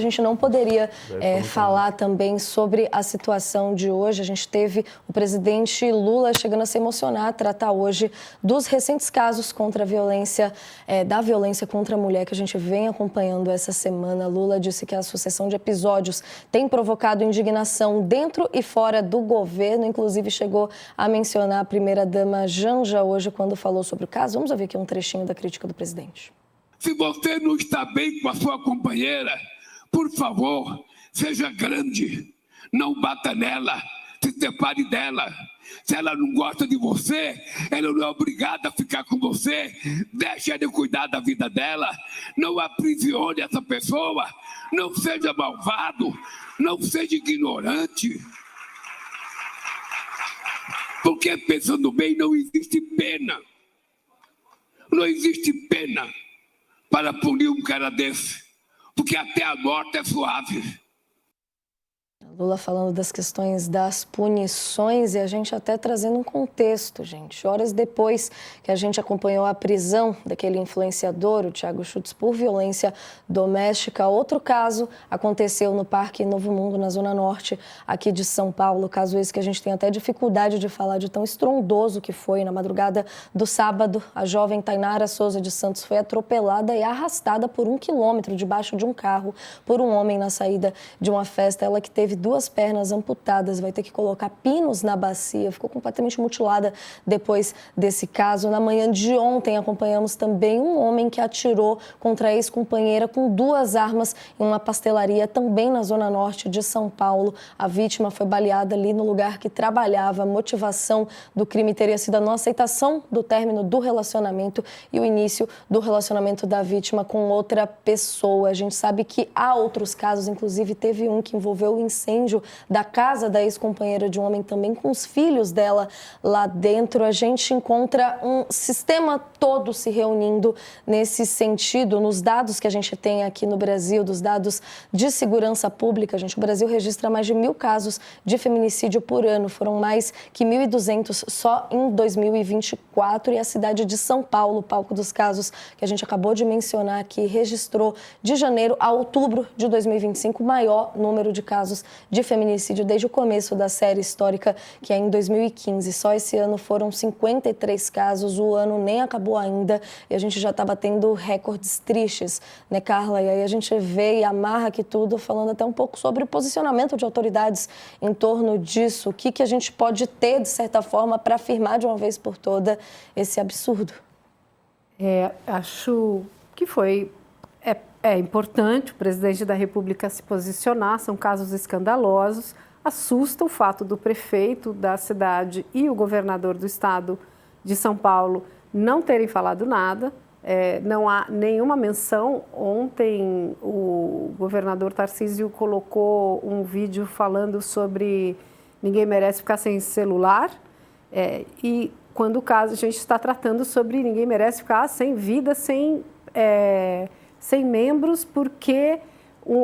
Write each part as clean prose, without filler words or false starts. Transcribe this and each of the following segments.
A gente não poderia falar também sobre a situação de hoje. A gente teve o presidente Lula chegando a se emocionar, tratar hoje dos recentes casos contra a violência, da violência contra a mulher que a gente vem acompanhando essa semana. Lula disse que a sucessão de episódios tem provocado indignação dentro e fora do governo. Inclusive chegou a mencionar a primeira-dama Janja hoje quando falou sobre o caso. Vamos ouvir aqui um trechinho da crítica do presidente. Se você não está bem com a sua companheira, por favor, seja grande, não bata nela, se separe dela. Se ela não gosta de você, ela não é obrigada a ficar com você. Deixe ela cuidar da vida dela. Não aprisione essa pessoa. Não seja malvado. Não seja ignorante. Porque pensando bem, não existe pena. Não existe pena para punir um cara desse. Porque até a morte é suave. Lula falando das questões das punições e a gente até trazendo um contexto, gente. Horas depois que a gente acompanhou a prisão daquele influenciador, o Thiago Schultz, por violência doméstica, outro caso aconteceu no Parque Novo Mundo, na Zona Norte, aqui de São Paulo. Caso esse que a gente tem até dificuldade de falar de tão estrondoso que foi. Na madrugada do sábado, a jovem Tainara Souza de Santos foi atropelada e arrastada por 1 quilômetro debaixo de um carro por um homem na saída de uma festa. Ela que teve 2 pernas amputadas, vai ter que colocar pinos na bacia, ficou completamente mutilada depois desse caso. Na manhã de ontem, acompanhamos também um homem que atirou contra a ex-companheira com 2 armas em uma pastelaria, também na Zona Norte de São Paulo. A vítima foi baleada ali no lugar que trabalhava. A motivação do crime teria sido a não aceitação do término do relacionamento e o início do relacionamento da vítima com outra pessoa. A gente sabe que há outros casos, inclusive teve um que envolveu o incêndio da casa da ex-companheira de um homem também com os filhos dela lá dentro. A gente encontra um sistema todo se reunindo nesse sentido, nos dados que a gente tem aqui no Brasil, dos dados de segurança pública. O Brasil registra mais de 1.000 casos de feminicídio por ano, foram mais que 1.200 só em 2024 e a cidade de São Paulo, palco dos casos que a gente acabou de mencionar aqui, registrou de janeiro a outubro de 2025 o maior número de casos de feminicídio desde o começo da série histórica, que é em 2015. Só esse ano foram 53 casos, o ano nem acabou ainda e a gente já está batendo recordes tristes, né, Carla? E aí a gente vê e amarra aqui tudo, falando até um pouco sobre o posicionamento de autoridades em torno disso. O que a gente pode ter, de certa forma, para afirmar de uma vez por toda esse absurdo? Acho que foi... É importante o presidente da República se posicionar, são casos escandalosos. Assusta o fato do prefeito da cidade e o governador do estado de São Paulo não terem falado nada. Não há nenhuma menção. Ontem o governador Tarcísio colocou um vídeo falando sobre ninguém merece ficar sem celular. E quando o caso a gente está tratando sobre ninguém merece ficar sem vida, sem membros, porque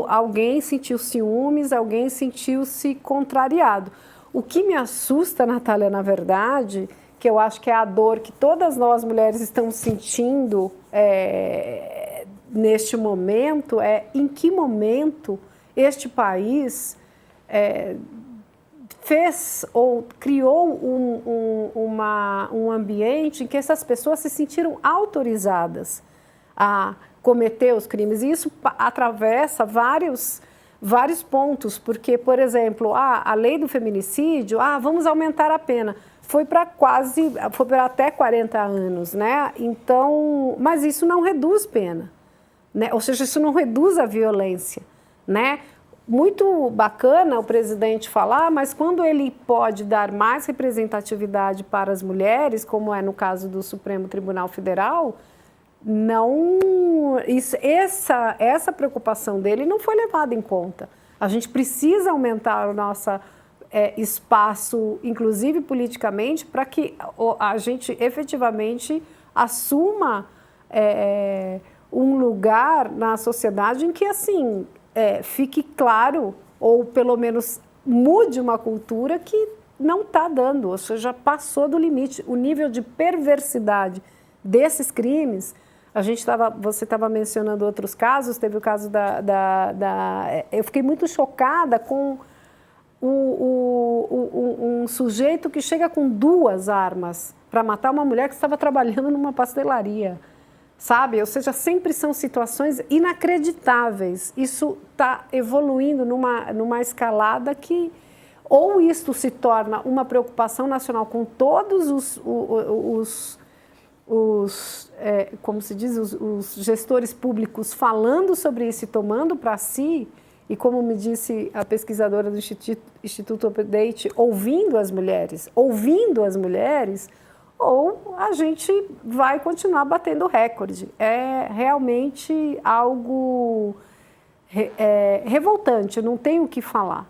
alguém sentiu ciúmes, alguém sentiu-se contrariado. O que me assusta, Natália, na verdade, que eu acho que é a dor que todas nós mulheres estamos sentindo neste momento, em que momento este país fez ou criou um ambiente em que essas pessoas se sentiram autorizadas a cometer os crimes. E isso atravessa vários pontos, porque, por exemplo, a lei do feminicídio, vamos aumentar a pena, foi para até 40 anos, né? Então, mas isso não reduz pena, né? Ou seja, isso não reduz a violência, né? Muito bacana o presidente falar, mas quando ele pode dar mais representatividade para as mulheres, como é no caso do Supremo Tribunal Federal, essa preocupação dele não foi levada em conta. A gente precisa aumentar o nosso espaço, inclusive politicamente, para que a gente efetivamente assuma um lugar na sociedade em que, assim, fique claro, ou pelo menos mude uma cultura que não está dando, ou seja, passou do limite. O nível de perversidade desses crimes, Você estava mencionando outros casos, teve o caso eu fiquei muito chocada com um sujeito que chega com 2 armas para matar uma mulher que estava trabalhando numa pastelaria, sabe? Ou seja, sempre são situações inacreditáveis. Isso está evoluindo numa escalada que ou isto se torna uma preocupação nacional com todos como se diz, os gestores públicos falando sobre isso e tomando para si, e como me disse a pesquisadora do Instituto Update, ouvindo as mulheres, ou a gente vai continuar batendo recorde. É realmente algo revoltante, não tenho o que falar.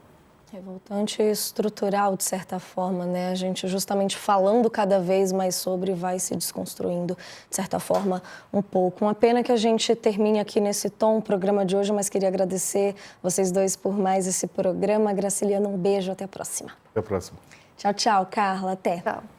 Revoltante e estrutural, de certa forma, né? A gente justamente falando cada vez mais sobre vai se desconstruindo, de certa forma, um pouco. Uma pena que a gente termine aqui nesse tom o programa de hoje, mas queria agradecer vocês dois por mais esse programa. Graciliano, um beijo, até a próxima. Até a próxima. Tchau, tchau, Carla, até. Tchau.